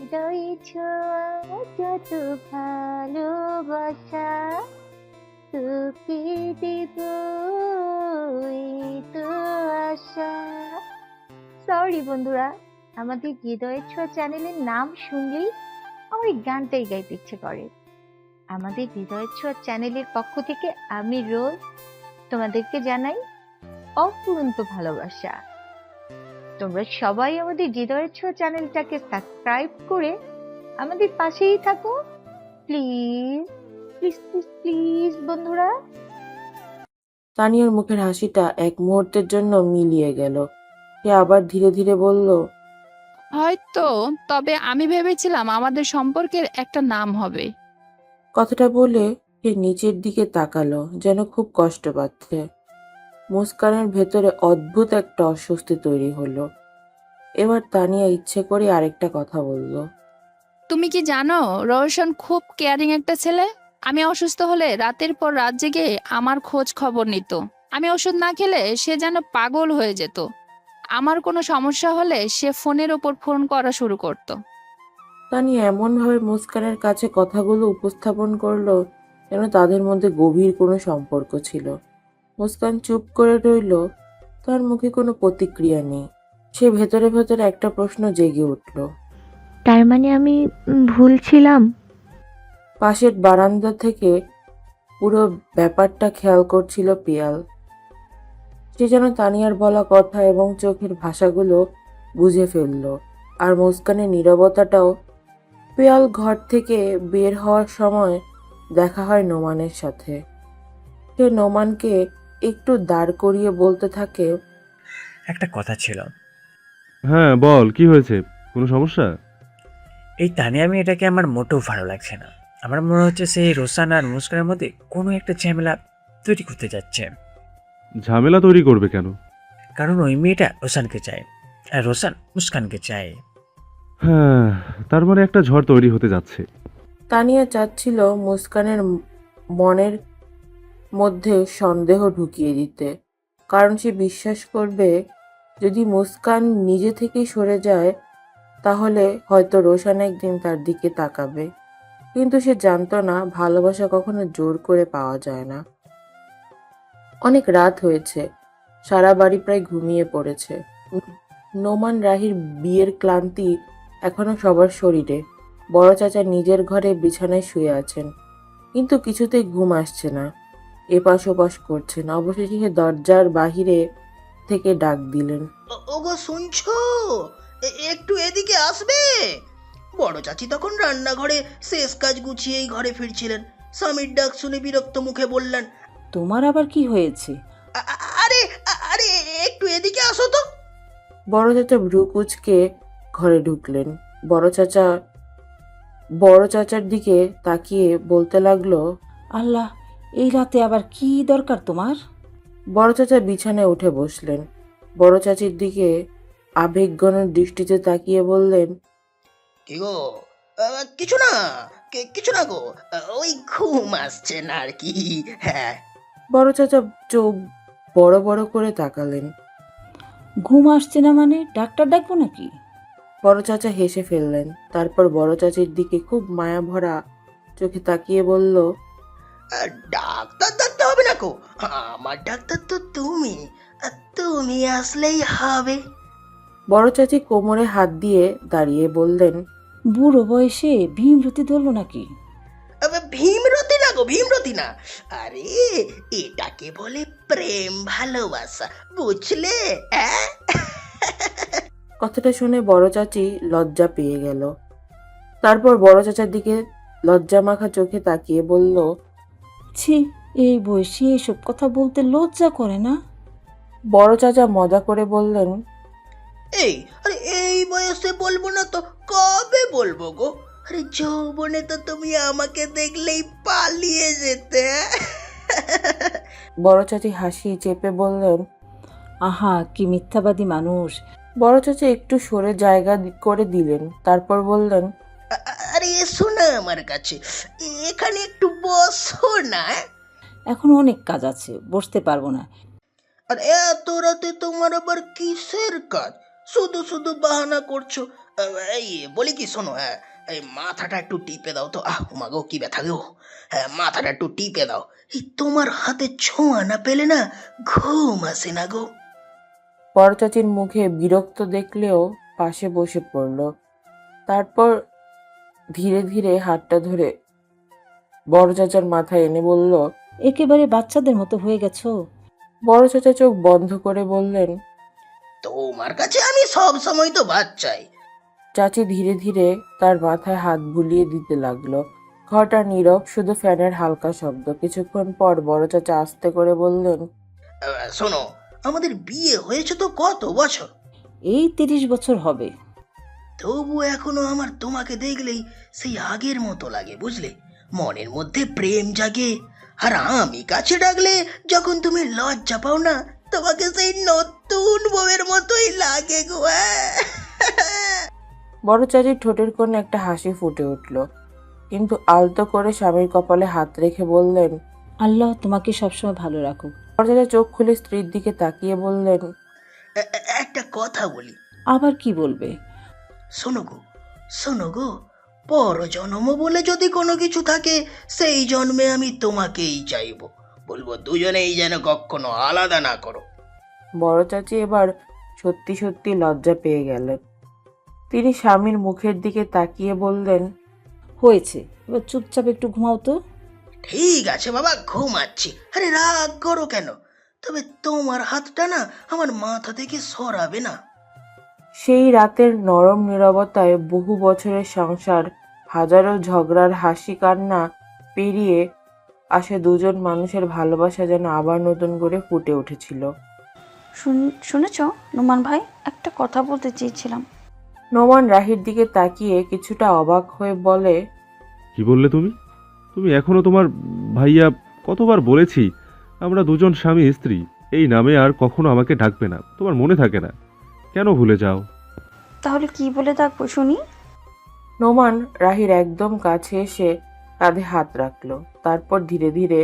হৃদয়ে ছোঁয়া যত ভালোবাসা তোকে দেব এই তো আশা। সরি বন্ধুরা, আমাদের হৃদয়ের ছোঁয়া চ্যানেলের নাম শুনলেই আমার এই গানটাই গাইতে ইচ্ছে করে। আমাদের হৃদয়ের ছোঁয়া চ্যানেলের পক্ষ থেকে আমি রোজ তোমাদেরকে জানাই অফুরন্ত ভালোবাসা। তোমরা সবাই আমাদের হৃদয়ের ছোঁয়া চ্যানেলটাকে সাবস্ক্রাইব করে আমাদের পাশেই থাকো, প্লিজ প্লিজ প্লিজ প্লিজ বন্ধুরা। তানিয়ার মুখের হাসিটা এক মুহূর্তের জন্য মিলিয়ে গেল। সে আবার ধীরে ধীরে বলল, হয়তো, তবে আমি ভেবেছিলাম আমাদের সম্পর্কের একটা নাম হবে। কথাটা বলে সে নিচের দিকে তাকালো, যেন খুব কষ্ট পাচ্ছে। মুস্কানের ভেতরে অদ্ভুত একটা অস্বস্তি তৈরি হলো। এবার তানিয়া ইচ্ছে করে আরেকটা কথা বলল। তুমি কি জানো, রওশন খুব কেয়ারিং একটা ছেলে। আমি অসুস্থ হলে রাতের পর রাত জেগে আমার খোঁজ খবর নিত। আমি ওষুধ না খেলে সে যেন পাগল হয়ে যেত। আমার কোনো সমস্যা হলে সে ফোনের ওপর ফোন করা শুরু করত। তানিয়া এমনভাবে মুস্কানের কাছে কথাগুলো উপস্থাপন করলো যেন তাদের মধ্যে গভীর কোনো সম্পর্ক ছিল। মুস্কান চুপ করে রইল, তার মুখে কোনো প্রতিক্রিয়া নেই। সে ভেতরে ভেতরে একটা প্রশ্ন জেগে উঠল। তার মানে আমি ভুল ছিলাম? পাশের বারান্দা থেকে পুরো ব্যাপারটা খেয়াল করছিল পিয়াল। সে যেন তানিয়ার বলা কথা এবং চোখের ভাষাগুলো বুঝে ফেলল। আর মুস্কানের নীরবতাটাও। পিয়াল ঘর থেকে বের হওয়ার সময় দেখা হয় নোমানের সাথে। সে নোমানকে একটু দাঁড় করিয়ে বলতে থাকে, একটা কথা ছিল। হ্যাঁ বল, কি হয়েছে? কোনো সমস্যা? এই তানিয়া মেয়েটাকে আমার মোটেও ভালো লাগছে না। আমার মনে হচ্ছে সেই রোসান আর মুস্কানের মধ্যে কোনো একটা ঝামেলা তৈরি করতে যাচ্ছে। ঝামেলা তৈরি করবে কেন? কারণ ওই মেয়েটা রোসানকে চায় আর রোসান মুস্কানকে চায়। হ্যাঁ, তার মানে একটা ঝড় তৈরি হতে যাচ্ছে। তানিয়া চাচ্ছিল মুস্কানের মনের মধ্যে সন্দেহ ঢুকিয়ে দিতে, কারণ সে বিশ্বাস করবে যদি মুস্কান নিজে থেকেই সরে যায় তাহলে হয়তো রোশান একদিন তার দিকে তাকাবে। কিন্তু সে জানতো না ভালোবাসা কখনো জোর করে পাওয়া যায় না। অনেক রাত হয়েছে, সারা বাড়ি প্রায় ঘুমিয়ে পড়েছে। নোমান রাহির বিয়ের ক্লান্তি এখনো সবার শরীরে। বড় চাচা নিজের ঘরে বিছানায় শুয়ে আছেন, কিন্তু কিছুতেই ঘুম আসছে না। এপাশ ওপাশ করছেন। অবশেষে সে দরজার বাহিরে থেকে ডাক দিলেন, ওগো শুনছো? একটু এদিকে আসবে? বড় চাচি তখন রান্নাঘরে শেষ কাজ গুছিয়েই ঘরে ফিরছিলেন। স্বামীর ডাক শুনে বিরক্ত মুখে বললেন, তোমার আবার কি হয়েছে? আরে আরে একটু এদিকে আসো তো। বড় চাচা ভ্রু কুঁচকে ঘরে ঢুকলেন। বড় চাচার দিকে তাকিয়ে বলতে লাগলো, আল্লাহ, এই রাতে আবার কি দরকার তোমার? বড় চাচা বিছানায় উঠে বসলেন। বড় চাচির দিকে আবেগঘন দৃষ্টিতে তাকিয়ে বললেন, কি গো? কিছু না, কিছু না গো, ওই ঘুম আসছে না আর কি। হ্যাঁ। বড় চাচা চোখ বড় বড় করে তাকালেন। ঘুম আসছে না মানে ডাক্তার ডাকবো নাকি? বড় চাচা হেসে ফেললেন। তারপর বড় চাচির দিকে খুব মায়া ভরা চোখে তাকিয়ে বলল, ডাক্তার ডাকতে হবে না গো, আমার ডাক্তার তো তুমি। তুমি আসলেই হবে। বড় চাচি কোমরে হাত দিয়ে দাঁড়িয়ে বললেন, বুড়ো বয়সে ভীমরতি ধরবো নাকি? ভীমরতি না গো, ভীমরতি না। আরে এটাকে বলে প্রেম ভালোবাসা, বুঝলে? কথাটা শুনে বড় চাচি লজ্জা পেয়ে গেল। তারপর বড় চাচার দিকে লজ্জা মাখা চোখে তাকিয়ে বলল, ছি, এই বয়সে এসব কথা বলতে লজ্জা করে না? বড় চাচা মজা করে বললেন, আরে এই বয়সে বলবো না তো কবে বলবো গো? আরে যৌবনে তো তুমি আমাকে দেখলেই পালিয়ে যেতে। বড় চাচি হাসি চেপে বললেন, আহা, কি মিথ্যাবাদী মানুষ! বড় চাচা একটু সরে জায়গা করে দিলেন। তারপর বললেন, আরে এসো না আমার কাছে, এখানে একটু বসো না। এখন অনেক কাজ আছে, বসতে পারবো না। আর এত রাতে তোমার আবার কিসের কাজ? শুধু শুধু বাহানা করছো। এই বলি কি, শোনো, হ্যাঁ, এই মাথাটা একটু টিপে দাও তো। মাগো কি ব্যথা গো। হ্যাঁ, মাথাটা একটু টিপে দাও। এই তোমার হাতে ছোঁয়া না পেলে না ঘুম আসে না গো। বড় চাচির মুখে বিরক্ত দেখলেও পাশে বসে পড়ল। তারপর ধীরে ধীরে হাতটা ধরে বড় চাচার মাথায় এনে বলল। একেবারে বাচ্চাদের মতো হয়ে গেছো। বড় চাচা চোখ বন্ধ করে বললেন। তোমার কাছে আমি সব সময় তো বাচ্চাই। চাচি ধীরে ধীরে তার মাথায় হাত বুলিয়ে দিতে লাগলো। ঘরটা নীরব, শুধু ফ্যানের হালকা শব্দ। কিছুক্ষণ পর বড় চাচা আস্তে করে বললেন। শোনো, আমাদের বিয়ে হয়েছে তো কত বছর, এই 30 বছর হবে। তবু এখনো আমার তোমাকে দেখলেই সেই আগের মতো লাগে, বুঝলে? মনের মধ্যে প্রেম জাগে। আর আমি কাছে ডাকলে যখন তুমি লজ্জা পাও না, তোমাকে সেই নতুন বউয়ের মতোই লাগে গো। বড় চাচির ঠোঁটের কোণে একটা হাসি ফুটে উঠল, কিন্তু আলতো করে স্বামীর কপালে হাত রেখে বললেন। আল্লাহ তোমাকে সবসময় ভালো রাখুক। বড় চাচা চোখ খুলে স্ত্রীর দিকে তাকিয়ে বললেন। একটা কথা বলি। আবার কি বলবে? শোনো গো, পর জন্ম বলে যদি কোনো কিছু থাকে, সেই জন্মে আমি তোমাকেই চাইবো। বলবো দুজনেই যেন কখনো আলাদা না করো। বড় চাচি এবার সত্যি সত্যি লজ্জা পেয়ে গেলেন। তিনি স্বামীর মুখের দিকে তাকিয়ে বললেন। হয়েছে, এবার চুপচাপ একটু ঘুমাও তো। ঠিক আছে বাবা, ঘুমাচ্ছি। আরে রাগ করো কেন? তবে তোমার হাতটা না আমার মাথা থেকে সরাবে না। সেই রাতের নরম নীরবতায় বহু বছরের সংসার, হাজারো ঝগড়ার হাসি কান্না পেরিয়ে আসে দুজন মানুষের ভালোবাসা যেন আবার নতুন করে ফুটে উঠেছিল। শুনেছ নোমান ভাই, একটা কথা বলতে চেয়েছিলাম। নোমান রাহির দিকে তাকিয়ে কিছুটা অবাক হয়ে বলে। কি বললে তুমি? তুমি এখনো তোমার ভাইয়া? কতবার বলেছি আমরা দুজন স্বামী স্ত্রী, এই নামে আর কখনো আমাকে ডাকবে না। তোমার মনে থাকে না? কেন ভুলে যাও? তাহলে কি বলে ডাকবো শুনি? নোমান রাহির একদম কাছে এসে কাঁধে হাত রাখলো। তারপর ধীরে ধীরে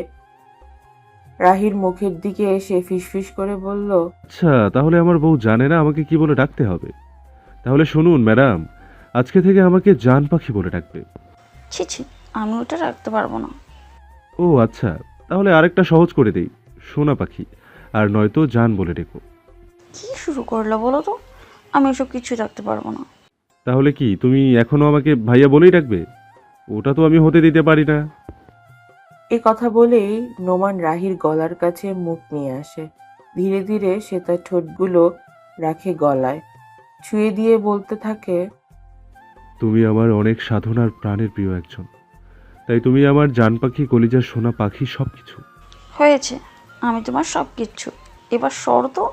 রাহির মুখের দিকে এসে ফিসফিস করে বলল। আচ্ছা, তাহলে আমার বউ জানে না আমাকে কি বলে ডাকতে হবে? তাহলে শুনুন ম্যাডাম, আজকে থেকে আমাকে জান পাখি বলে ডাকবে। ছি ছি, আমি ওটা রাখতে পারবো না। ও আচ্ছা, তাহলে আরেকটা সহজ করে দেই, সোনা পাখি, আর নয়তো জান বলে ডেকো। কি শুরু করলো বলো তো? আমি ওসব কিছু রাখতে পারবো না। তাহলে কি তুমি এখনো আমাকে ভাইয়া বলেই ডাকবে? ওটা তো আমি হতে দিতে পারি না। এ কথা বলেই নোমান রাহির গলার কাছে মুখ নিয়ে আসে। ধীরে ধীরে সে তার ঠোঁটগুলো রাখে গলায়, ছুঁয়ে দিয়ে বলতে থাকে। তুমি আমার অনেক সাধনার প্রাণের প্রিয় একজন, তাই তুমি আমার জান পাখি, কলিজার সোনা পাখি, সব কিছু। হয়েছে, আমি তোমার সব কিচ্ছু। এবার সর তো।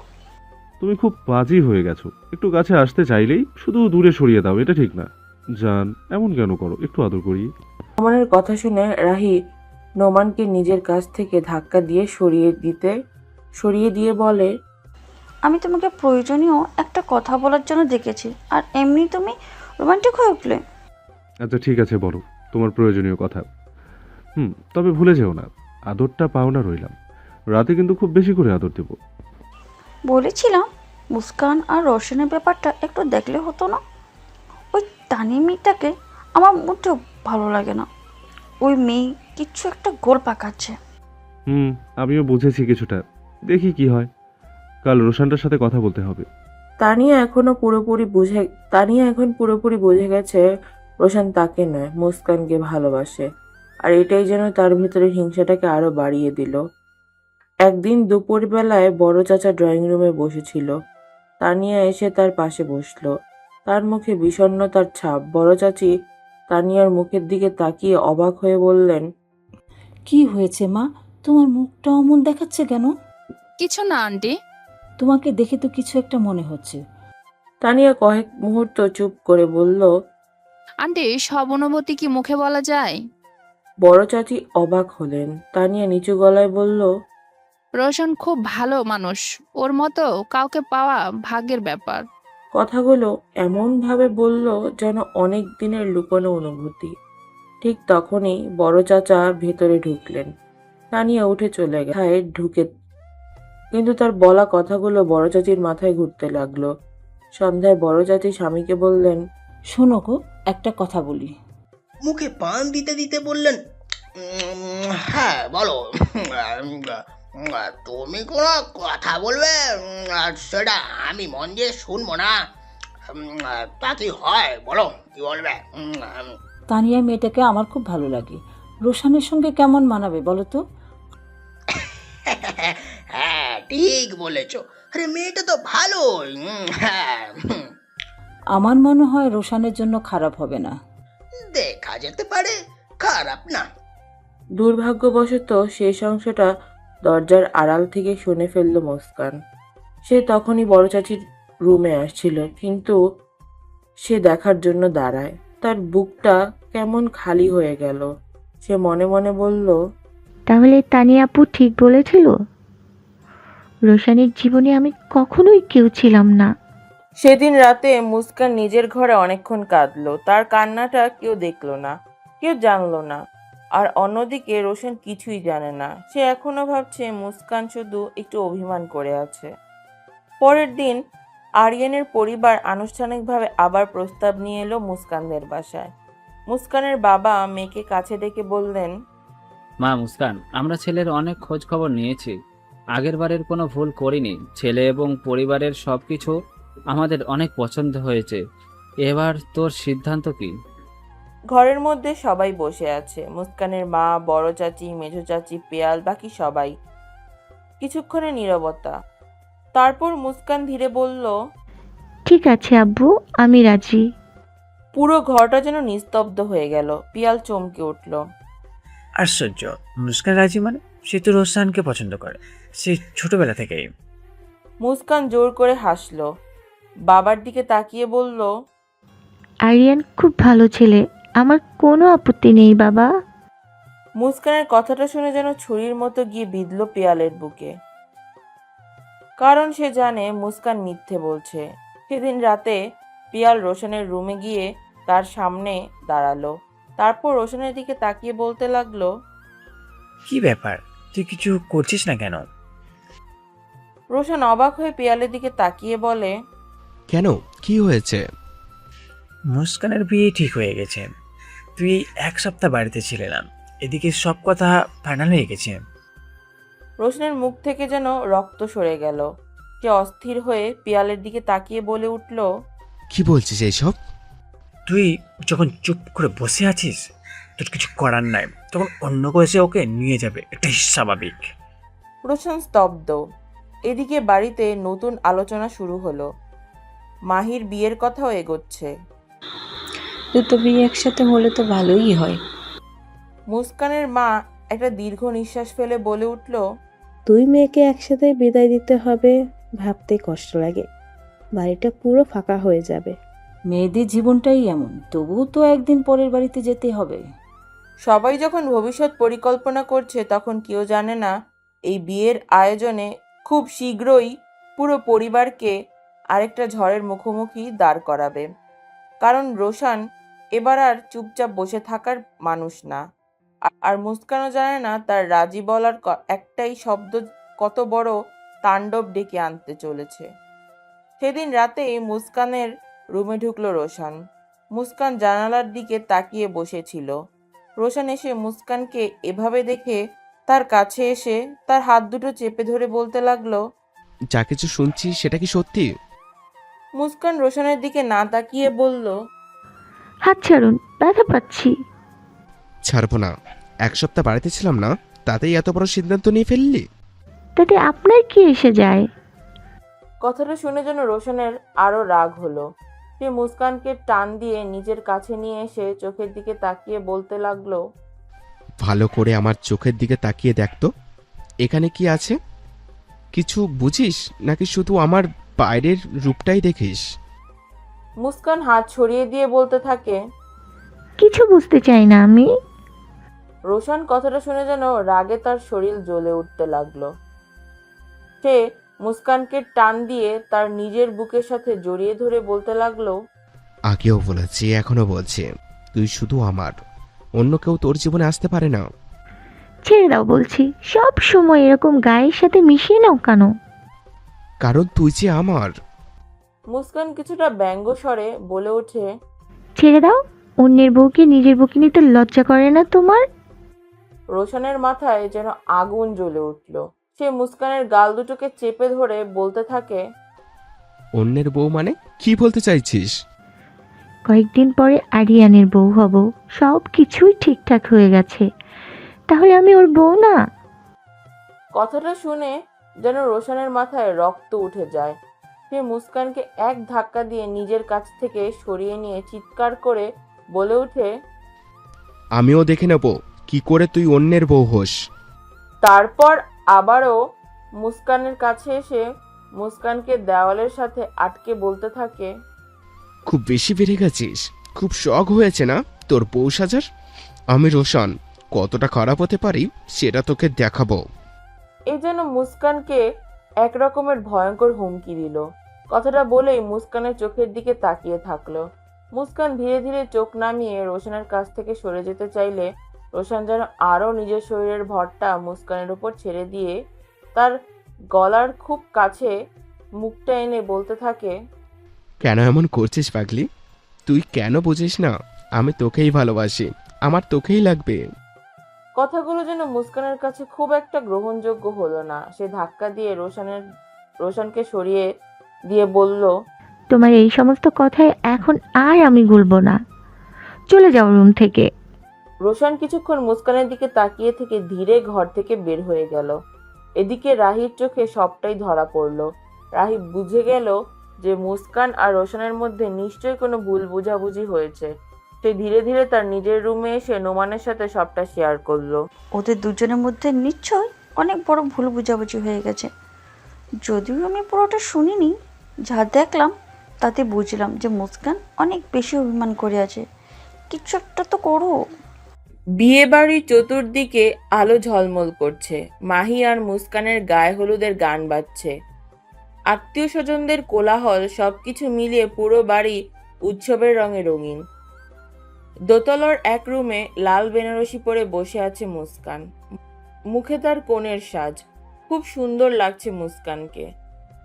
তুমি খুব বাজি হয়ে গেছো। একটু কাছে আসতে চাইলেই শুধু দূরে সরিয়ে দাও, এটা ঠিক না। জান, এমন কেন করো? একটু আদর করি। নোমানের কথা শুনে রাহি নোমানকে নিজের কাছ থেকে ধাক্কা দিয়ে সরিয়ে দিয়ে বলে। আমি তোমাকে প্রয়োজনীয় একটা কথা বলার জন্য ডেকেছি, আর এমনি তুমি রোমান্টিক হয়ে উঠলে। আচ্ছা ঠিক আছে, বলো তোমার প্রয়োজনীয় কথা। তবে ভুলে যেও না, আদরটা পাও না রইলাম। রাতে কিন্তু খুব বেশি করে আদর দেব। বলেছিলাম মুস্কান আর রোশনের ব্যাপারটা একটু দেখলে হতো না? ওই তানি মেয়েটাকে আমার মোটেও ভালো লাগে না। ওই মেয়ে কিচ্ছু একটা গোল পাকাচ্ছে। আমিও বুঝেছি কিছুটা, দেখি কি হয়। কাল রোশনটার সাথে কথা বলতে হবে। তানিয়া এখন পুরোপুরি বুঝে গেছে রোশন তাকে নয়, মুস্কানকে ভালোবাসে। আর এটাই যেন তার ভিতরে হিংসাটাকে আরো বাড়িয়ে দিল। একদিন দুপুর বেলায় বড় চাচা ড্রয়িং রুমে বসেছিল। তানিয়া এসে তার পাশে বসলো। তার মুখে বিষণ্ণতার ছাপ। বড় চাচি তানিয়ার মুখের দিকে তাকিয়ে অবাক হয়ে বললেন। কি হয়েছে মা, তোমার মুখটা অমন দেখাচ্ছে কেন? কিছু না আন্টি। তোমাকে দেখে তো কিছু একটা মনে হচ্ছে। তানিয়া কয়েক মুহূর্ত চুপ করে বলল। আন্টি, সব অনুভূতি কি মুখে বলা যায়? বড় চাচি অবাক হলেন। তানিয়া নিচু গলায় বলল। রোশন খুব ভালো মানুষ, ওর মতো কাউকে পাওয়া ভাগ্যের ব্যাপার। কথাগুলো এমন ভাবে বলল যেন অনেক দিনের লুকোনো অনুভূতি। ঠিক তখনই বড় চাচা ভেতরে ঢুকলেন। তানিয়া উঠে চলে ঢুকে, কিন্তু তার বলা কথাগুলো বড় চাচির মাথায় ঘুরতে লাগলো। সন্ধ্যায় বড় চাচি স্বামীকে বললেন। শোনো গো, একটা কথা বলি। মুখে পান দিতে দিতে বললেন, হ্যাঁ বলো। তুমি কোনো কথা বলবে, সেটা আমি মন দিয়ে শুনবো না। তা কি হয় বলো, কি বলবে? তানিয়া মেয়েটাকে আমার খুব ভালো লাগে। রোশানের সঙ্গে কেমন মানাবে বলো তো? হ্যাঁ ঠিক বলেছ। আরে মেয়েটা তো ভালোই। হ্যাঁ, আমার মনে হয় রোশানের জন্য খারাপ হবে না। দেখা যেতে পারে, খারাপ না। দুর্ভাগ্যবশত শেষ অংশটা দরজার আড়াল থেকে শুনে ফেলল মুস্কান। সে তখনই বড় চাচির রুমে আসছিল, কিন্তু সে দেখার জন্য দাঁড়ায়। তার বুকটা কেমন খালি হয়ে গেল। সে মনে মনে বলল, তাহলে তানিয়া আপু ঠিক বলেছিল, রোশানের জীবনে আমি কখনোই কেউ ছিলাম না। সেদিন রাতে মুস্কান নিজের ঘরে অনেকক্ষণ কাঁদলো। তার কান্নাটা কেউ দেখলো না, কেউ জানলো না। আর অন্যদিকে রোশন কিছুই জানে না। সে এখনো ভাবছে মুস্কান শুধু একটু অভিমান করে আছে। পরের দিন আরিয়ানের পরিবার আনুষ্ঠানিকভাবে আবার প্রস্তাব নিয়ে এলো মুস্কানদের বাসায়। মুস্কানের বাবা মেয়েকে কাছে ডেকে বললেন, মা মুস্কান, আমরা ছেলের অনেক খোঁজ খবর নিয়েছি, আগের বারের কোনো ভুল করিনি। ছেলে এবং পরিবারের সব কিছু আমাদের অনেক পছন্দ হয়েছে। এবার তোর সিদ্ধান্ত কি? ঘরের মধ্যে সবাই বসে আছে। মুস্কানের মা, বড় চাচি, মেঝো চাচি, পেয়াল, বাকি সবাই। কিছুক্ষণের নীরবতা। তারপর মুস্কান ধীরে বলল, ঠিক আছে আব্বু, আমি রাজি। পুরো ঘরটা যেন নিস্তব্ধ হয়ে গেল। পিয়াল চমকে উঠল। আশ্চর্য, মুস্কান রাজি মানে? সে তো রোশানকে পছন্দ করে, সে ছোটবেলা থেকেই। মুস্কান জোর করে হাসল। বাবার দিকে তাকিয়ে বলল, আরিয়ান খুব ভালো ছেলে, আমার কোনো আপত্তি নেই বাবা। মুস্কানের কথাটা শুনে যেন ছুরির মতো গিয়ে বিঁধল পিয়ালের বুকে। কারণ সে জানে মুস্কান মিথ্যে বলছে। সেদিন রাতে পিয়াল রোশনের রুমে গিয়ে তার সামনে দাঁড়ালো। তারপর রোশনের দিকে তাকিয়ে বলতে লাগলো, কি ব্যাপার, তুই কিছু করছিস না কেন? রোশন অবাক হয়ে পিয়ালের দিকে তাকিয়ে বলে, কেন, কি হয়েছে? মুস্কানের বিয়ে ঠিক হয়ে গেছে। তুই 1 সপ্তাহ বাড়িতে ছিলে না, এদিকে সব কথা ফাইনাল হয়ে গেছে। রোশনের মুখ থেকে যেন রক্ত সরে গেল। সে অস্থির হয়ে পিয়ালের দিকে তাকিয়ে বলে উঠল, কি বলছিস এইসব? তুই যখন চুপ করে বসে আছিস, তোর কিছু করার নাই, তখন অন্য কেউ এসে ওকে নিয়ে যাবে, এটাই স্বাভাবিক। রোশন স্তব্ধ। এদিকে বাড়িতে নতুন আলোচনা শুরু হলো। মাহির বিয়ের কথাও এগোচ্ছে। দুটো বিয়ে একসাথে হলে তো ভালোই হয়। মুস্কানের মা একটা দীর্ঘ নিঃশ্বাস ফেলে বলে উঠল, দুই মেয়েকে একসাথে বিদায় দিতে হবে ভাবতে কষ্ট লাগে। বাড়িটা পুরো ফাঁকা হয়ে যাবে। মেয়েদের জীবনটাই এমন, তবুও তো একদিন পরের বাড়িতে যেতে হবে। সবাই যখন ভবিষ্যৎ পরিকল্পনা করছে, তখন কেউ জানে না এই বিয়ের আয়োজনে খুব শীঘ্রই পুরো পরিবারকে আরেকটা ঝড়ের মুখোমুখি দাঁড় করাবে। কারণ রোশান এবার আর চুপচাপ বসে থাকার মানুষ না। আর মুস্কানও জানে না তার রাজি বলার একটাই শব্দ কত বড় তাণ্ডব ডেকে আনতে চলেছে। সেদিন রাতেই মুস্কানের রুমে ঢুকলো রোশান। মুস্কান জানালার দিকে তাকিয়ে বসেছিল। রোশান এসে মুস্কানকে এভাবে দেখে তার কাছে এসে তার হাত দুটো চেপে ধরে বলতে লাগলো, যা কিছু শুনছি সেটা কি সত্যি? মুস্কান রোশানের দিকে না তাকিয়ে বলল, হাত ছাড়ুন, ব্যথা পাচ্ছি। ছাড়বো না। 1 সপ্তাহ বাড়িতে ছিলাম না, তাতেই এত বড় সিদ্ধান্ত নিয়ে ফেললি? তাতে আপনার কি এসে যায়? কথাটা শুনে যেন রোশনের আরো রাগ হলো। সে মুস্কানকে টান দিয়ে নিজের কাছে নিয়ে এসে চোখের দিকে তাকিয়ে বলতে লাগলো, ভালো করে আমার চোখের দিকে তাকিয়ে দেখতো, এখানে কি আছে? কিছু বুঝিস নাকি শুধু আমার বাইরের রূপটাই দেখিস? মুস্কান হাত ছড়িয়ে দিয়ে বলতে থাকে, কিছু বুঝতে চাই না আমি। রোশন কথাটা শুনে যেন রাগে তার শরীর জ্বলে উঠতে লাগলো। সে মুস্কানকে টান দিয়ে তার নিজের বুকের সাথে জড়িয়ে ধরে বলতে লাগলো, আগেও বলেছি, এখনো বলছি, তুই শুধু আমার, অন্য কেউ তোর জীবনে আসতে পারে না। ছেড়ে দাও বলছি, সব সময় এরকম গায়ের সাথে মিশিয়ে নাও কেন? কারণ তুই যে আমার। মুস্কান কিছুটা ব্যঙ্গ স্বরে বলে ওঠে, ছেড়ে দাও, অন্যের বউকে নিজের বউকে নিতে লজ্জা করে না তোমার? রোশনের মাথায় যেন আগুন জ্বলে উঠল। সে মুস্কানের গাল দুটোকে চেপে ধরে বলতে থাকে, অন্যের বউ মানে কি বলতে চাইছিস? কয়েকদিন পরে আরিয়ানের বউ হব, সব কিছুই ঠিকঠাক হয়ে গেছে, তাহলে আমি ওর বউ না? কথাটা শুনে যেন রোশনের মাথায় রক্ত উঠে যায়। সে মুস্কানকে এক ধাক্কা দিয়ে নিজের কাছ থেকে সরিয়ে নিয়ে চিৎকার করে বলে ওঠে, আমিও দেখে নেব কি করে তুই অন্যের বউ হোস। তারপর আবারও মুস্কানের কাছে এসে মুস্কানকে দেওয়ালের সাথে আটকে বলতে থাকে, খুব বেশি বেড়ে গেছিস, খুব শখ হয়েছে না তোর বউ সাজার? আমি রোশন কতটা খারাপ হতে পারি সেটা তোকে দেখাবো। এই যেন মুস্কানকে এক রকমের ভয়ঙ্কর হুমকি দিল। কথাটা বলেই মুস্কানের চোখের দিকে তাকিয়ে থাকলো। মুস্কান ধীরে ধীরে চোখ নামিয়ে রোশনের কাছ থেকে সরে যেতে চাইলে রোশন যেন আরও নিজের শরীরের ভরটা মুস্কানের উপর ছেড়ে দিয়ে তার গলার খুব কাছে মুখটা এনে বলতে থাকে, কেন এমন করছিস পাগলি? তুই কেন বুঝিস না আমি তোকেই ভালোবাসি, আমার তোকেই লাগবে। কথাগুলো যেন মুস্কানের কাছে খুব একটা গ্রহণযোগ্য হলো না। সে ধাক্কা দিয়ে রোশনকে সরিয়ে দিয়ে বলল, তোমার এই সমস্ত কথায় এখন আর আমি গুলবো না, চলে যাও রুম থেকে। রোশন কিছুক্ষণ মুস্কানের দিকে তাকিয়ে থেকে ধীরে ঘর থেকে বের হয়ে গেল। এদিকে রাহির চোখে সবটাই ধরা পড়ল। রাহি বুঝে গেল যে মুস্কান আর রোশনের মধ্যে নিশ্চয়ই কোনো ভুল বোঝাবুঝি হয়েছে। সে ধীরে ধীরে তার নিজের রুমে এসে নোমানের সাথে সবটা শেয়ার করলো। ওদের দুজনের মধ্যে নিশ্চয় অনেক বড় ভুল বোঝাবুঝি হয়ে গেছে। যদিও আমি পুরোটা শুনিনি, যা দেখলাম তাতে বুঝলাম যে মুস্কান অনেক বেশি অভিমান করে আছে। কিছু একটা তো করো। বিয়ে বাড়ির চতুর্দিকে আলো ঝলমল করছে। মাহি আর মুস্কানের গায়ে হলুদের গান বাজছে। আত্মীয় স্বজনদের কোলাহল সবকিছু মিলিয়ে পুরো বাড়ি উৎসবের রঙে রঙিন। দোতলার এক রুমে লাল বেনারসি পরে বসে আছে মুস্কান। মুখে তার কনের সাজ। খুব সুন্দর লাগছে মুস্কানকে,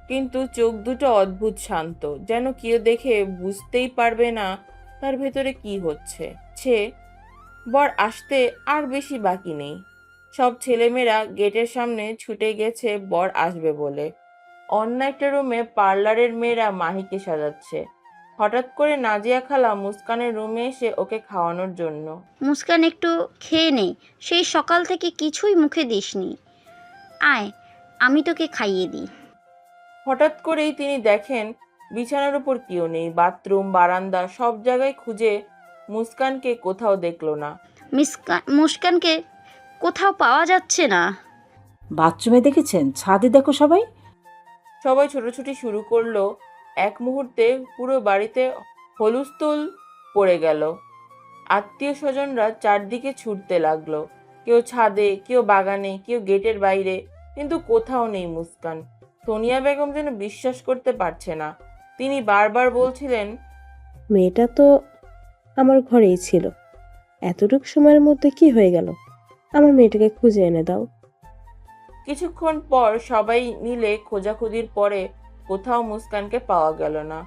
কিন্তু চোখ দুটো অদ্ভুত শান্ত, যেন কেউ দেখে বুঝতেই পারবে না তার ভেতরে কি হচ্ছে। বর আসতে আর বেশি বাকি নেই। সব ছেলেমেয়েরা গেটের সামনে ছুটে গেছে বর আসবে বলে। অন্য একটা রুমে পার্লারের মেয়েরা মাহিকে সাজাচ্ছে। হঠাৎ করে নাজিয়া খালা মুস্কানের রুমে এসে ওকে খাওয়ানোর জন্য। মুস্কান একটু খেয়ে নে, সেই সকাল থেকে কিছুই মুখে দিসনি, আয় আমি তোকে খাইয়ে দিই। হঠাৎ করেই তিনি দেখেন বিছানার উপর কেউ নেই। বাথরুম, বারান্দা সব জায়গায় খুঁজে মুস্কানকে কোথাও দেখলো না। মুস্কানকে কোথাও পাওয়া যাচ্ছে না। বাথরুমে দেখেছেন? ছাদে দেখো সবাই। সবাই ছোটাছুটি শুরু করলো। এক মুহূর্তে পুরো বাড়িতে হলুস্থুল পড়ে গেল। আত্মীয় স্বজনরা চারদিকে ছুটতে লাগলো, কেউ ছাদে, কেউ বাগানে, কেউ গেটের বাইরে, কিন্তু কোথাও নেই মুস্কান। সোনিয়া বেগম যেন বিশ্বাস করতে পারছে না। তিনি বারবার বলছিলেন, মেয়েটা তো আমার ঘরেই ছিল, এতটুকু সময়ের মধ্যে কি হয়ে গেল? আমার মেয়েটাকে খুঁজে এনে দাও। কিছুক্ষণ পর সবাই মিলে খোঁজাখুঁজির পরে কোথাও মুস্কানকে পাওয়া গেল না।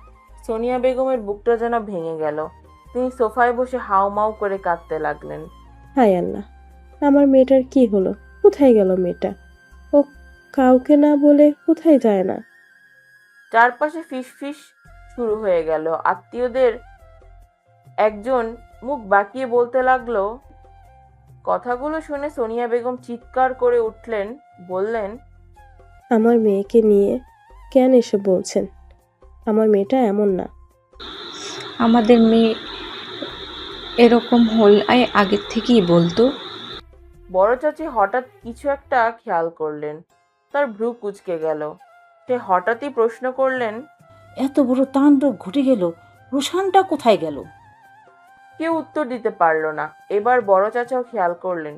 সোনিয়া বেগমের বুকটা যেন ভেঙে গেল। তিনি সোফায় বসে হাউমাউ করে কাঁদতে লাগলেন। হায় আল্লাহ, আমার মেয়েটার কি হলো? কোথায় গেল মেয়েটা? ও কাউকে না বলে কোথায় যায় না। চারপাশে ফিসফিস শুরু হয়ে গেল। আত্মীয়দের একজন মুখ বাঁকিয়ে বলতে লাগলো। কথাগুলো শুনে সোনিয়া বেগম চিৎকার করে উঠলেন, বললেন, আমার মেয়েকে নিয়ে কেন এসে বলছেন? আমার মেয়েটা এমন না। আমাদের মেয়ে এরকম হলে আগের থেকেই বলতো। বড় চাচি হঠাৎ কিছু একটা খেয়াল করলেন। তার ভ্রু কুঁচকে গেল। সে হঠাৎই প্রশ্ন করলেন, এত বড় তাণ্ডব ঘটে গেল, রোশানটা কোথায় গেল? কেউ উত্তর দিতে পারল না। এবার বড় চাচাও খেয়াল করলেন,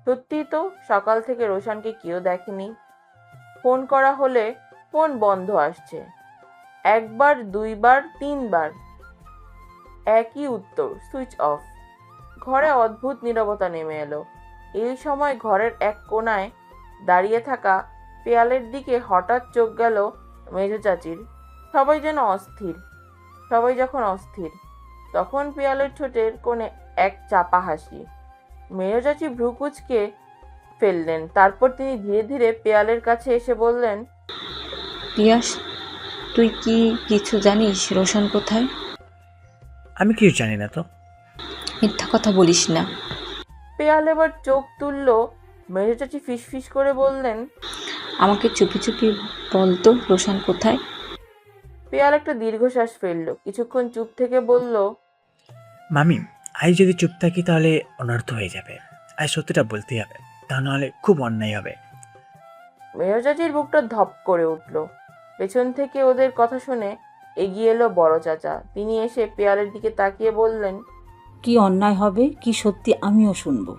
সত্যিই তো সকাল থেকে রোশানকে কেউ দেখেনি। ফোন করা হলে ফোন বন্ধ আসছে। একবার, দুইবার, তিনবার একই উত্তর, সুইচ অফ। ঘরে অদ্ভুত নীরবতা নেমে এলো। এই সময় ঘরের এক কোণায় দাঁড়িয়ে থাকা পেয়ালের দিকে হঠাৎ চোখ গেল মেজো চাচির। সবাই যখন অস্থির, তখন পিয়ালের ঠোঁটের কোণে এক চাপা হাসি। মেজ চাচি ভ্রু কুঁচকে ফেললেন। তারপর তিনি ধীরে ধীরে পেয়ালের কাছে এসে বললেন, পিয়াস, তুই কি কিছু জানিস রোশন কোথায়? আমি কিছু জানি না তো। মিথ্যা কথা বলিস না। পেয়াল এবার চোখ তুলল। মেজ চাচি ফিসফিস করে বললেন, আমাকে চুপি চুপি বলতো রোশন কোথায়। পেয়াল একটা দীর্ঘশ্বাস ফেলল। কিছুক্ষণ চুপ থেকে বলল, মামি, আজ যদি চুপ থাকি তাহলে অনর্থ হয়ে যাবে। আজ সত্যিটা বলতেই হবে, তা নাহলে খুব অন্যায় হবে। মেজ চাচির বুকটা ধপ করে উঠল। পেছন থেকে ওদের কথা শুনে এগিয়ে এলো বড় চাচা। তিনি এসে পেয়ালের দিকে তাকিয়ে বললেন, কি অন্যায় হবে, কি সত্যি আমিও শুনবো।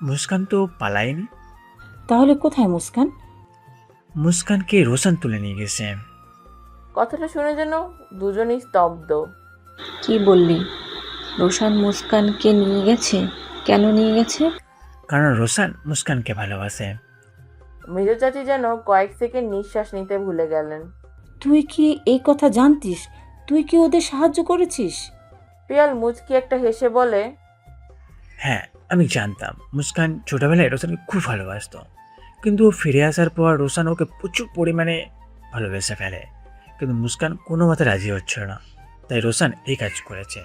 মুস্কান তো পালায়নি। তাহলে কোথায় মুস্কান? মুস্কানকে রোশন তুলে নিয়ে গেছে। কথাটা শুনে যেন দুজনেই স্তব্ধ। কি বললি? রোশন মুস্কানকে নিয়ে গেছে? কেন নিয়ে গেছে? কারণ রোশন মুস্কানকে ভালোবাসে। মেজ চাচি যেন কয়েক সেকেন্ড নিঃশ্বাস নিতে ভুলে গেলেন। তুই কি এই কথা জানতিস? তুই কি ওদের সাহায্য করেছিস? পিয়াল মুচকি একটা হেসে বলে, হ্যাঁ, আমি জানতাম মুস্কান ছোটবেলায় রোশনকে খুব ভালোবাসত, কিন্তু ও ফিরে আসার পর রোশন ওকে প্রচুর পরিমাণে ভালোবেসে ফেলে। কিন্তু মুস্কান কোনো মতে রাজি হচ্ছিল না, তাই রোশন এই কাজ করেছে।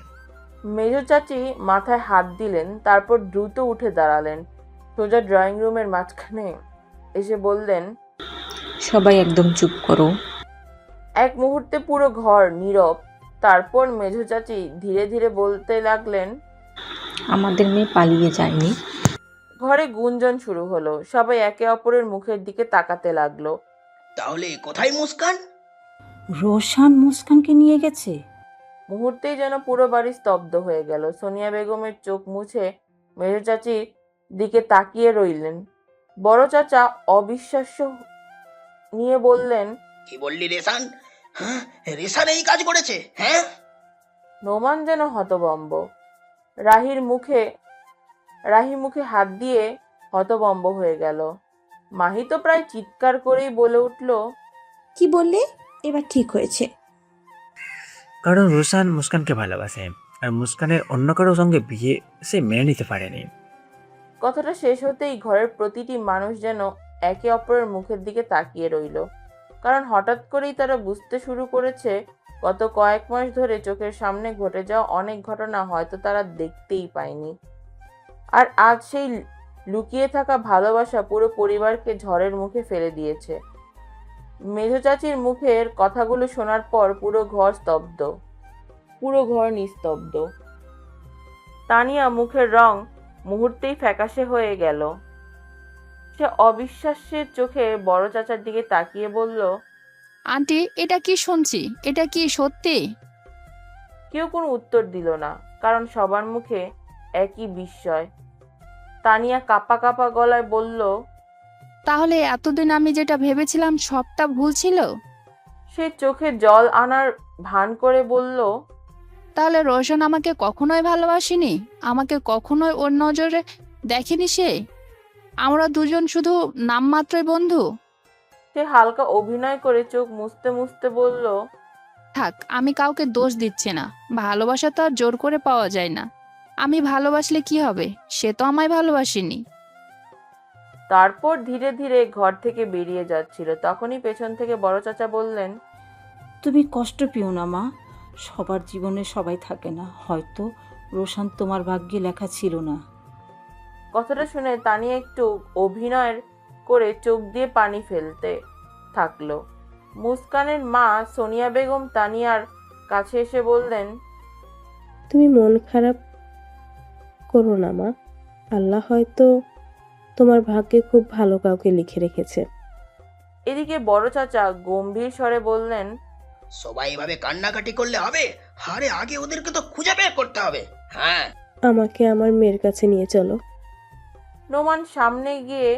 মেজ চাচি মাথায় হাত দিলেন। তারপর দ্রুত উঠে দাঁড়ালেন। সোজা ড্রয়িং রুমের মাঝখানে এসে বললেন, সবাই একদম চুপ করো। এক মুহূর্তে পুরো ঘর নীরব। তারপর মেজ চাচি ধীরে ধীরে বলতে লাগলেন, আমাদের মেয়ে পালিয়ে যায়নি। ঘরে গুঞ্জন শুরু হলো। সবাই একে অপরের মুখের দিকে তাকাতে লাগলো। তাহলে কোথায় মুস্কান? রোশান মুস্কানকে নিয়ে গেছে? মুহূর্তেই যেন পুরো বাড়ি স্তব্ধ হয়ে গেল। সোনিয়া বেগমের চোখ মুছে মেজ চাচির দিকে তাকিয়ে রইলেন। বড় চাচা অবিশ্বাস্য নিয়ে বললেন, কি বললি রেশান? হ্যাঁ, রেশান এই কাজ করেছে? হ্যাঁ? নোমান যেন হতভম্ব। রাহি মুখে হাত দিয়ে হতভম্ব হয়ে গেল। মাহি তো প্রায় চিৎকার করেই বলে উঠল, কি বললে? এবার ঠিক হয়েছে। কারণ রোশন মুস্কানকে ভালোবাসে, আর মুস্কানের অন্য কারোর সঙ্গে বিয়ে সে মেনে নিতে পারেনি। কথাটা শেষ হতেই ঘরের প্রতিটি মানুষ যেন একে অপরের মুখের দিকে তাকিয়ে রইল। কারণ হঠাৎ করেই তারা বুঝতে শুরু করেছে গত কয়েক মাস ধরে চোখের সামনে ঘটে যাওয়া অনেক ঘটনা হয়তো তারা দেখতেই পায়নি। আর আজ সেই লুকিয়ে থাকা ভালোবাসা পুরো পরিবারকে ঝড়ের মুখে ফেলে দিয়েছে। মেজ চাচির মুখের কথাগুলো শোনার পর পুরো ঘর নিস্তব্ধ। তানিয়া মুখের রং মুহূর্তেই ফ্যাকাশে হয়ে গেল। সে অবিশ্বাসের চোখে বড় চাচার দিকে তাকিয়ে বলল, আন্টি, এটা কি শুনছি? এটা কি সত্যি? কেউ কোনো উত্তর দিল না, কারণ সবার মুখে একই বিস্ময়। তানিয়া কাঁপা কাঁপা গলায় বলল, তাহলে এতদিন আমি যেটা ভেবেছিলাম সবটা ভুল ছিল? সে চোখে জল আনার ভান করে বলল, তাহলে রোশন আমাকে কখনোই ভালোবাসেনি, আমাকে কখনোই ওর নজরে দেখেনি সে? আমরা দুজন শুধু নামমাত্রই বন্ধু। সে হালকা অভিনয় করে চোখ মুছতে মুছতে বলল, থাক, আমি কাউকে দোষ দিচ্ছি না। ভালোবাসা তো আর জোর করে পাওয়া যায় না। আমি ভালোবাসলে কি হবে? সে তো আমায় ভালোবাসেনি। তারপর ধীরে ধীরে ঘর থেকে বেরিয়ে যাচ্ছিল। তখনই পেছন থেকে বড় চাচা বললেন, তুমি কষ্ট পেও না মা, সবার জীবনে সবাই থাকে না, হয়তো রোশান তোমার ভাগ্যে লেখা ছিল না। কথাটা শুনে তানিয়া একটু অভিনয় করে চোখ দিয়ে পানি ফেলতে থাকলো। মুস্কানের মা সোনিয়া বেগম তানিয়ার কাছে এসে বললেন, তুমি মন খারাপ করো না মা, আল্লাহ হয়তো তোমার ভাগ্যে খুব ভালো কাউকে লিখে রেখেছে। এদিকে বড় চাচা গম্ভীর স্বরে বললেন, সবাই এভাবে কান্নাকাটি করলে হবে? আরে আগে ওদেরকে তো খুঁজে বের করতে হবে। হ্যাঁ, আমাকে আমার মেয়ের কাছে নিয়ে চলো। নোমান সামনে গিয়ে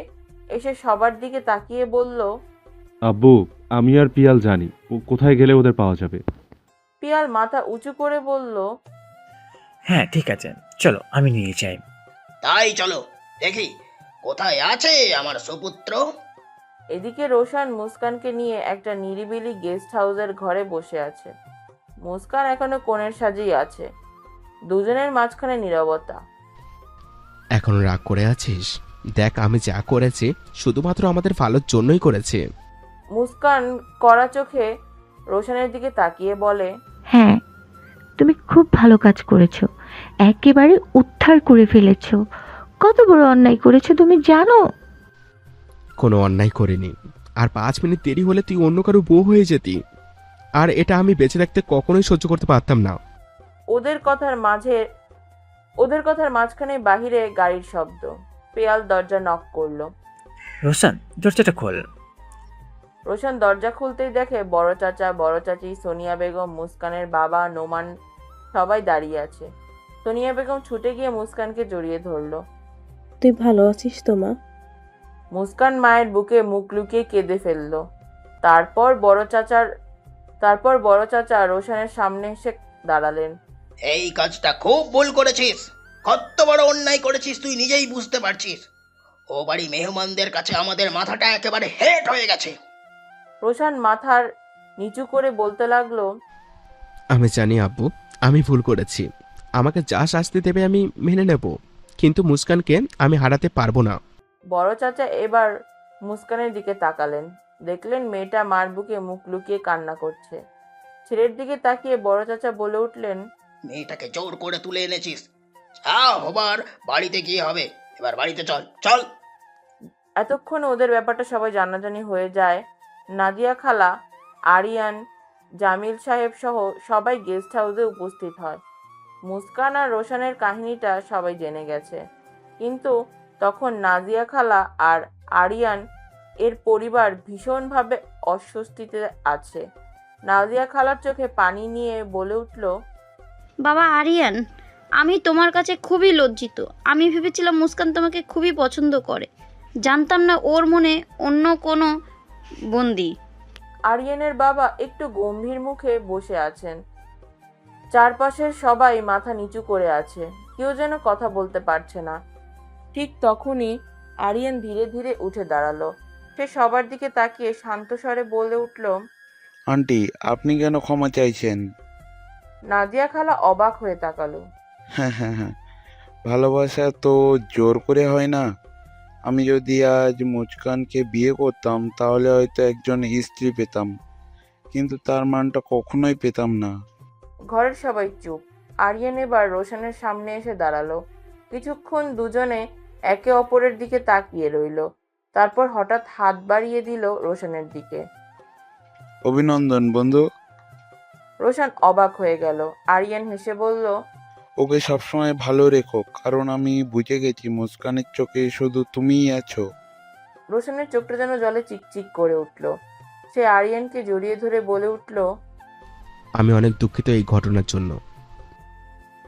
এসে সবার দিকে তাকিয়ে বলল, আব্বু, আমি আর পিয়াল জানি ও কোথায় গেলে ওদের পাওয়া যাবে। পিয়াল মাথা উঁচু করে বলল, হ্যাঁ ঠিক আছে, চলো আমি নিয়ে যাই। তাই চলো, দেখি কোথায় আছে আমার সুপুত্র। এদিকে রোশান মুস্কানকে নিয়ে একটা নিরিবিলি গেস্ট হাউসের ঘরে বসে আছে। মুস্কান এখনো কোণের সাজেই আছে। দুজনের মাঝখানে নীরবতা। এখন রাগ করে আছিস? দেখ, আমি যা করেছি শুধুমাত্র আমাদের ভালোর জন্যই করেছি। মুস্কান কড়া চোখে রোশনের দিকে তাকিয়ে বলে, হ্যাঁ, তুমি খুব ভালো কাজ করেছো, একেবারে উদ্ধার করে ফেলেছো। কত বড় অন্যায় করেছো তুমি জানো? কোনো অন্যায় করিনি। আর 5 মিনিট দেরি হলে তুই অন্য কারো বউ হয়ে যেতি, আর এটা আমি বেঁচে থাকতে কখনোই সহ্য করতে পারতাম না। ওদের কথার মাঝখানে বাহিরে গাড়ির শব্দ। পেয়াল দরজা নক করলো। রোশন, দরজাটা খোল। রোশন দরজা খুলতেই দেখে বড় চাচা, বড় চাচি, সোনিয়া বেগম, মুস্কানের বাবা, নোমান সবাই দাঁড়িয়ে আছে। সোনিয়া বেগম ছুটে গিয়ে মুস্কানকে জড়িয়ে ধরলো। তুই ভালো আছিস তো মা? মুস্কান মায়ের বুকে মুখ লুকিয়ে কেঁদে ফেললো। তারপর বড় চাচা রোশনের সামনে এসে দাঁড়ালেন। এই কাজটা খুব ভুল করেছিস। কত বড় অন্যায় করেছিস তুই নিজেই বুঝতে পারছিস। ও বাড়ি মেহমানদের কাছে আমাদের মাথাটা একেবারে হেট হয়ে গেছে। রোশন মাথার নিচু করে বলতে লাগলো, আমি জানি আব্বু, আমি ভুল করেছি। আমাকে যা শাস্তি দেবে আমি মেনে নেব, কিন্তু মুস্কানকে আমি হারাতে পারবো না। বড় চাচা এবার মুস্কানের দিকে তাকালেন। দেখলেন মেয়েটা মার বুকে মুখ লুকিয়ে কান্না করছে। ছেলের দিকে তাকিয়ে বড় চাচা বলে উঠলেন, মেয়েটাকে জোর করে তুলে এনেছিস, যা হবার বাড়িতে গিয়ে হবে। এবার বাড়িতে চল চল। এতক্ষণ ওদের ব্যাপারটা সবাই জানাজানি হয়ে যায়। নাদিয়া খালা, আরিয়ান, জামিল সাহেব সহ সবাই গেস্ট হাউসে উপস্থিত হয়। মুস্কান আর রোশনের কাহিনীটা সবাই জেনে গেছে, কিন্তু তখন নাদিয়া খালা আর আরিয়ান এর পরিবার ভীষণভাবে অস্বস্তিতে আছে। নাদিয়া খালার চোখে পানি নিয়ে বলে উঠল, বাবা আরিয়ান, আমি তোমার কাছে খুবই লজ্জিত। আমি ভেবেছিলাম মুস্কান তোমাকে খুবই পছন্দ করে, জানতাম না ওর মনে অন্য কোনো বন্দি। আরিয়ানের বাবা একটু গম্ভীর মুখে বসে আছেন। চারপাশের সবাই মাথা নিচু করে আছে, কেউ যেন কথা বলতে পারছে না। ঠিক তখনই আরিয়ান ধীরে ধীরে উঠে দাঁড়ালো। সে সবার দিকে তাকিয়ে শান্ত স্বরে বলে উঠল, আন্টি, আপনি কেন ক্ষমা চাইছেন? নাদিয়া খালা অবাক হয়ে তাকালো। হ্যাঁ হ্যাঁ হ্যাঁ, ভালোবাসা তো জোর করে হয় না। আমি যদি আজ মুচকানকে বিয়ে করতাম তাহলে হয়তো একজন স্ত্রী পেতাম, কিন্তু তার মানটা কখনোই পেতাম না। ঘরের সবাই চুপ। আরিয়ান এবার রোশনের সামনে এসে দাঁড়ালো। কিছুক্ষণ দুজনে একে অপরের দিকে তাকিয়ে রইল। তারপর হঠাৎ হাত বাড়িয়ে দিল রোশনের দিকে। অভিনন্দন বন্ধু। রোশন অবাক হয়ে গেল। আরিয়ান হেসে বলল, ওকে সবসময় ভালো রেখো, কারণ আমি বুঝে গেছি মুস্কানের চোখে শুধু তুমিই আছো। রোশনের চোখটা যেন জলে চিকচিক করে উঠল। সে আরিয়ানকে জড়িয়ে ধরে বলে উঠল, আমি অনেক দুঃখিত এই ঘটনার জন্য।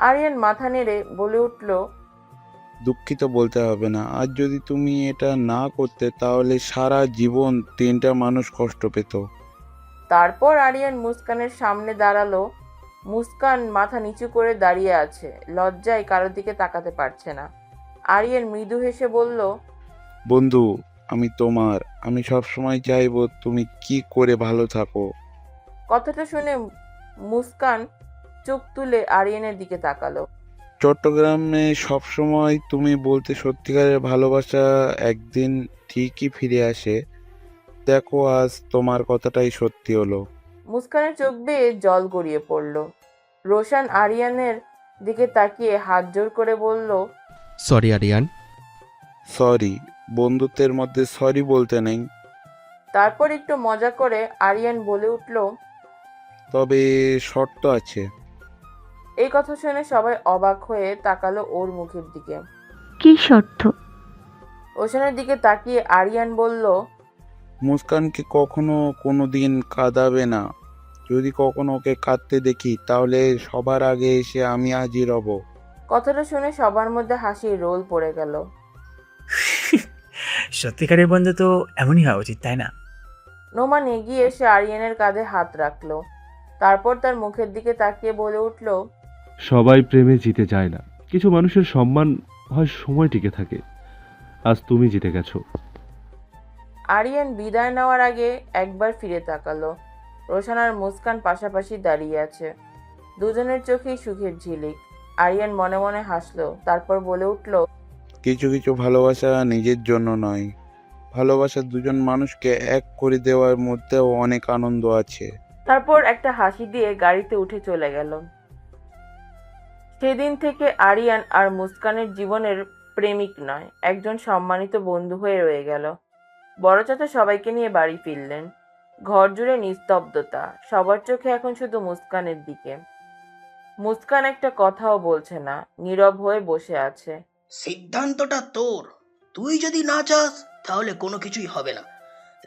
আরিয়ান মাথা নেড়ে বলে উঠল, দুঃখিত বলতে হবে না। আজ যদি তুমি এটা না করতে তাহলে সারা জীবন 3টা মানুষ কষ্ট পেত। তারপর আরিয়ান মুস্কানের সামনে দাঁড়ালো। মুস্কান মাথা নিচু করে দাঁড়িয়ে আছে, লজ্জায় কারোর দিকে তাকাতে পারছে না। আরিয়ান মৃদু হেসে বলল, বন্ধু, আমি তোমার। আমি সবসময় চাইবো তুমি কি করে ভালো থাকো। কথাটা শুনে মুস্কান চোখ তুলে আরিয়ানের দিকে তাকালো। চট্টগ্রামে সবসময় তুমি বলতে সত্যিকারের ভালোবাসা একদিন ঠিকই ফিরে আসে। দেখো, আজ তোমার কথাটাই সত্যি হলো। মুস্কানের চোখ বেয়ে জল গড়িয়ে পড়ল। রোশন আরিয়ানের দিকে তাকিয়ে হাত জোর করে বলল, সরি আরিয়ান। সরি, বন্ধুত্বের মধ্যে সরি বলতে নেই। তারপর একটু মজা করে আরিয়ান বলে উঠল, তবে শর্ত আছে। এই কথা শুনে সবাই অবাক হয়ে তাকালো ওর মুখের দিকে। কি শর্ত? রোশনের দিকে তাকিয়ে আরিয়ান বলল, মুস্কানকে কখনো কোনোদিন কাঁদাবে না। যদি কখনো ওকে কাঁদতে দেখি তাহলে সবার আগে এসে আমি হাজির হব। কথাটা শুনে সবার মধ্যে হাসির রোল পড়ে গেল। সত্যিকারের বন্ধু তো এমনই হওয়া উচিত, তাই না? নোমান এগিয়ে এসে আরিয়ানের কাঁধে হাত রাখলো। তারপর তার মুখের দিকে তাকিয়ে বলে উঠল, সবাই প্রেমে জিতে যায় না, কিছু মানুষের সম্মান হয় সময় টিকে থাকে। আজ তুমি জিতে গেছো। আরিয়ান বিদায় নেওয়ার আগে একবার ফিরে তাকালো। রোশন আর মুস্কান পাশাপাশি দাঁড়িয়ে আছে, দুজনের চোখেই সুখের ঝিলিক। আরিয়ান মনে মনে হাসলো, তারপর বলে উঠল, কিছু কিছু ভালোবাসা নিজের জন্য নয়, ভালোবাসা দুজন মানুষকে এক করে দেওয়ার মধ্যেও অনেক আনন্দ আছে। তারপর একটা হাসি দিয়ে গাড়িতে উঠে চলে গেল। সেদিন থেকে আরিয়ান আর মুস্কানের জীবনের প্রেমিক নয়, একজন সম্মানিত বন্ধু হয়ে রয়ে গেল। বড় চাচা সবাইকে নিয়ে বাড়ি ফিরলেন। ঘর জুড়ে নিস্তব্ধতা, সবার চোখে এখন শুধু মুস্কানের দিকে। মুস্কান একটা কথাও বলছে না, নীরব হয়ে বসে আছে। সিদ্ধান্তটা তোর। তুই যদি না চাস তাহলে কোনো কিছুই হবে না।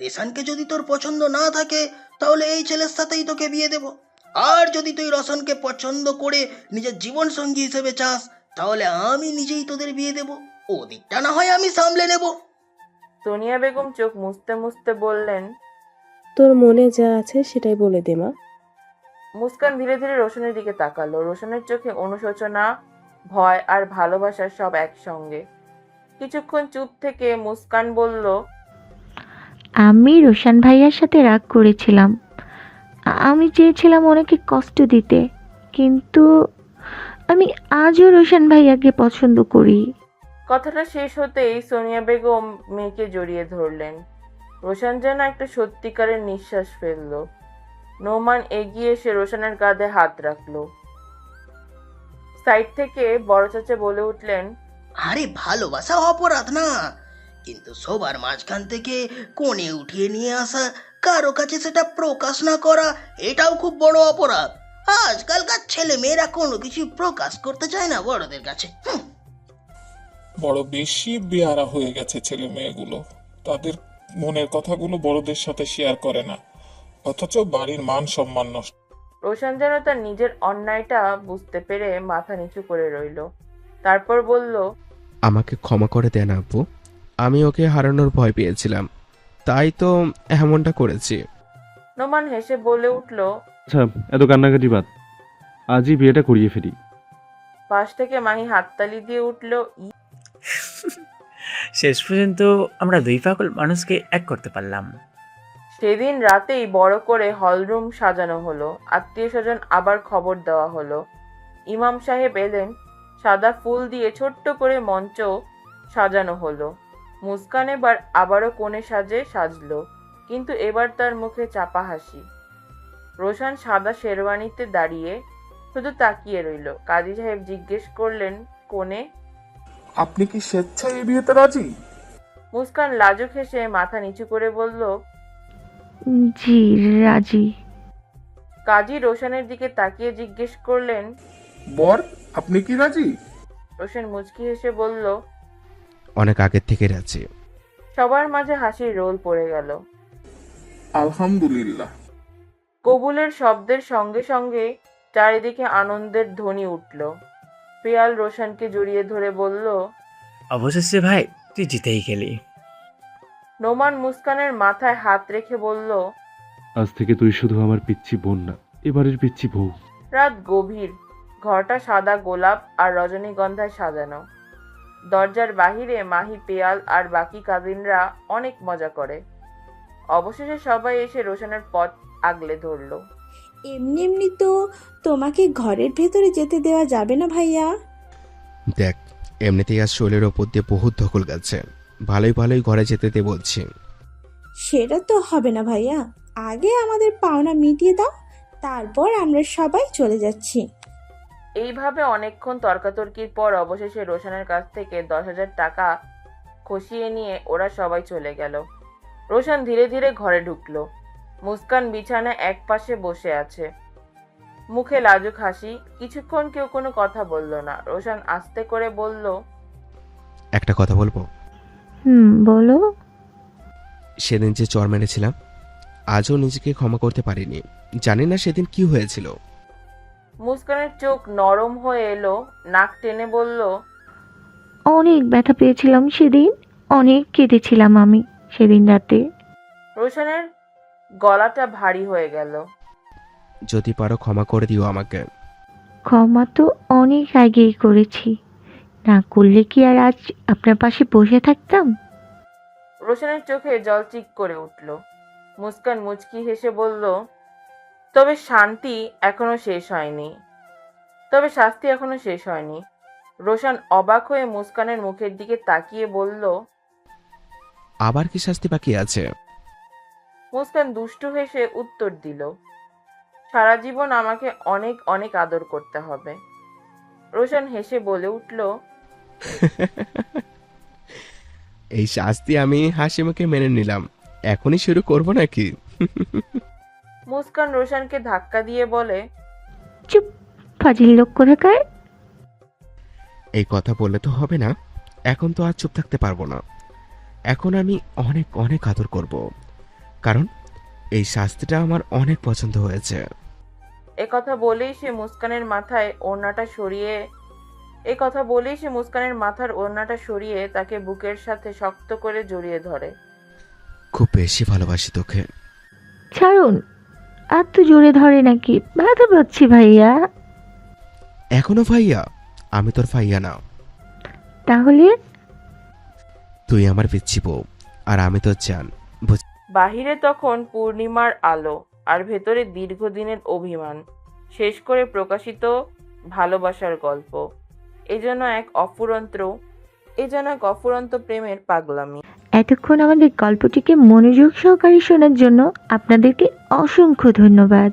রেশানকে যদি তোর পছন্দ না থাকে তাহলে এই ছেলের সাথেই তোকে বিয়ে দেব। আর যদি তুই রোশনকে পছন্দ করে নিজের জীবন সঙ্গী হিসেবে চাস তাহলে আমি নিজেই তোদের বিয়ে দেব। ওদিকটা না হয় আমি সামলে নেব। সোনিয়া বেগম চোখ মুছতে মুছতে বললেন, তোর মনে যা আছে সেটাই বলে দে মা। মুস্কান ধীরে ধীরে রোশনের দিকে তাকালো। রোশনের চোখে অনুশোচনা, ভয় আর ভালোবাসা সব একসঙ্গে। কিছুক্ষণ চুপ থেকে মুস্কান বলল, আমি রোশন ভাইয়ার সাথে রাগ করেছিলাম। আমি চেয়েছিলাম ওনাকে কষ্ট দিতে, কিন্তু আমি আজও রোশন ভাইয়াকে পছন্দ করি। কথাটা শেষ হতেই সোনিয়া বেগম মেয়েকে জড়িয়ে ধরলেন। রোশন যেন একটা সত্যিকারের নিঃশ্বাস ফেলল। নোমান এগিয়ে এসে রোশনের কাঁধে হাত রাখলো। সাইড থেকে বড় চাচা বলে উঠলেন, আরে ভালোবাসা অপরাধ না, কিন্তু সবার মাঝখান থেকে কোণে উঠিয়ে নিয়ে আসা, কারো কাছে সেটা প্রকাশ না করা, এটাও খুব বড় অপরাধ। আজকালকার ছেলে মেয়েরা কোনো কিছু প্রকাশ করতে চায় না বড়দের কাছে। বড় বেশি বেয়ারা হয়ে গেছে ছেলে মেয়েগুলো। তাদের মনের কথাগুলো বড়দের সাথে শেয়ার করে না, অথচ বাড়ির মান সম্মান নষ্ট। রোশন যেন তার নিজের অন্যায়টা বুঝতে পেরে মাথা নিচু করে রইল। তারপর বলল, আমাকে ক্ষমা করে দেন আব্বু, আমি ওকে হারানোর ভয় পেয়েছিলাম, তাই তো এমনটা করেছি। নোমান হেসে বলে উঠল, আচ্ছা, এত কান্নাকাটি বাদ, আজই বিয়েটা করিয়ে ফেলি। পাশ থেকে মাহি হাততালি দিয়ে উঠল, শেষ পর্যন্ত আমরা দুই পাগল মানুষকে এক করতে পারলাম। সেদিন রাতেই বড় করে হলরুম সাজানো হলো। আত্মীয় স্বজন আবার খবর দেওয়া হলো। ইমাম সাহেব এলেন। সাদা ফুল দিয়ে ছোট্ট করে মঞ্চ সাজানো হলো। মুস্কান এবার আবারও কোণে সাজলো, কিন্তু এবার তার মুখে চাপা হাসি। রোশন সাদা শেরওয়ানিতে দাঁড়িয়ে শুধু তাকিয়ে রইল। কাজী সাহেব জিজ্ঞেস করলেন, কোণে? আপনি কি স্বেচ্ছায় এই বিয়েতে রাজি? মুস্কান লাজুক হেসে মাথা নিচু করে বলল, জি রাজি। কাজী রোশনের দিকে তাকিয়ে জিজ্ঞেস করলেন, বর আপনি কি রাজি? রোশন মুচকি হেসে বলল, অনেক আগের থেকে রাজি। সবার মাঝে হাসির রোল পড়ে গেল। আলহামদুলিল্লাহ। কবুলের শব্দের সঙ্গে সঙ্গে চারিদিকে আনন্দের ধ্বনি উঠল। পিয়াল রোশনকে জড়িয়ে ধরে বলল, অবশেষে ভাই তুই জিতেই গেলি। নোমান মুস্কানের মাথায় হাত রেখে বলল, আজ থেকে তুই শুধু আমার পিচ্ছি বোন না, এবারের পিচ্ছি বউ। রাত গভীর। ঘরটা সাদা গোলাপ আর রজনীগন্ধায় সাজানো। দরজার বাহিরে মাহি, পেয়াল আর বাকি কাজিনরা অনেক মজা করে। অবশেষে সবাই এসে রোশনের পথ আগলে ধরল। এমনি এমনি তো তোমাকে ঘরের ভেতরে যেতে দেওয়া যাবে না ভাইয়া। দেখ, এমনিতেই আজ শরীরের ওপর দিয়ে বহুত ধকল গেছে, ভালোই ভালোই ঘরে যেতে দে বলছি। সেটা তো হবে না ভাইয়া, আগে আমাদের পাওনা মিটিয়ে দাও, তারপর আমরা সবাই চলে যাচ্ছি। এইভাবে অনেকক্ষণ তর্কাতর্কির পর অবশেষে রোশনের কাছ থেকে 10,000 টাকা খসিয়ে নিয়ে ওরা সবাই চলে গেল। রোশন ধীরে ধীরে ঘরে ঢুকলো। মুস্কান বিছানায় এক পাশে বসে আছে, মুখে লাজুক হাসি। কিছুক্ষণ কেউ কোনো কথা বলল না। রোশন আস্তে করে বলল, একটা কথা বলবো? বলো। সেদিন যে চর মেরেছিলাম, আজও নিজেকে ক্ষমা করতে পারিনি। জানি না সেদিন কি হয়েছিল। মুস্কানের চোখ নরম হয়ে এলো, নাক টেনে বলল, অনেক ব্যথা পেয়েছিলাম সেদিন, অনেক কেঁদেছিলাম আমি সেদিন রাতে। রোশনের গলাটা ভারী হয়ে গেল। যদি পারো ক্ষমা করে দিও আমাকে। ক্ষমা তো অনেক আগেই করেছি, না করলে কি আর আজ আপনার পাশে বসে থাকতাম? রোশনের চোখে জল চিক করে উঠল। মুস্কান মুচকি হেসে বলল, তবে শান্তি এখনো শেষ হয়নি। তবে শাস্তি এখনো শেষ হয়নি। রোশন অবাক হয়ে মুস্কানের মুখের দিকে তাকিয়ে বলল, আবার কি শাস্তি বাকি আছে? মুস্কান দুষ্টু হেসে উত্তর দিল, সারা জীবন আমাকে অনেক অনেক আদর করতে হবে। রোশন হেসে বলে উঠল, এই শাস্তি আমি হাসি মুখে মেনে নিলাম, এখনই শুরু করব নাকি? মুস্কান রোশনকে ধাক্কা দিয়ে বলে, চুপ, ফাজিল লোক কোথাকার। এই কথা বললে তো হবে না, এখন তো আর চুপ থাকতে পারবো না। এখন আমি অনেক অনেক আদর করব, কারণ এই শাস্তিটা আমার অনেক পছন্দ হয়েছে। একথা বলেই সে মুস্কানের মাথার ওড়নাটা সরিয়ে তাকে বুকের সাথে শক্ত করে জড়িয়ে ধরে। খুব বেশি ভালোবাসি তোকে। ছাড়ুন, আর তো জোরে ধরে নাকি? ব্যথা পাচ্ছি ভাইয়া। এখনো ভাইয়া? আমি তোর ভাইয়া না। তাহলে? তুই আমার পিচ্ছি বউ, আর আমি তোর জান। বাহিরে তখন পূর্ণিমার আলো, আর ভেতরে দীর্ঘদিনের অভিমান শেষ করে প্রকাশিত ভালোবাসার গল্প। এ যেন এক অফুরন্ত প্রেমের পাগলামি। এতক্ষণ আমাদের গল্পটিকে মনোযোগ সহকারে শোনার জন্য আপনাদেরকে অসংখ্য ধন্যবাদ।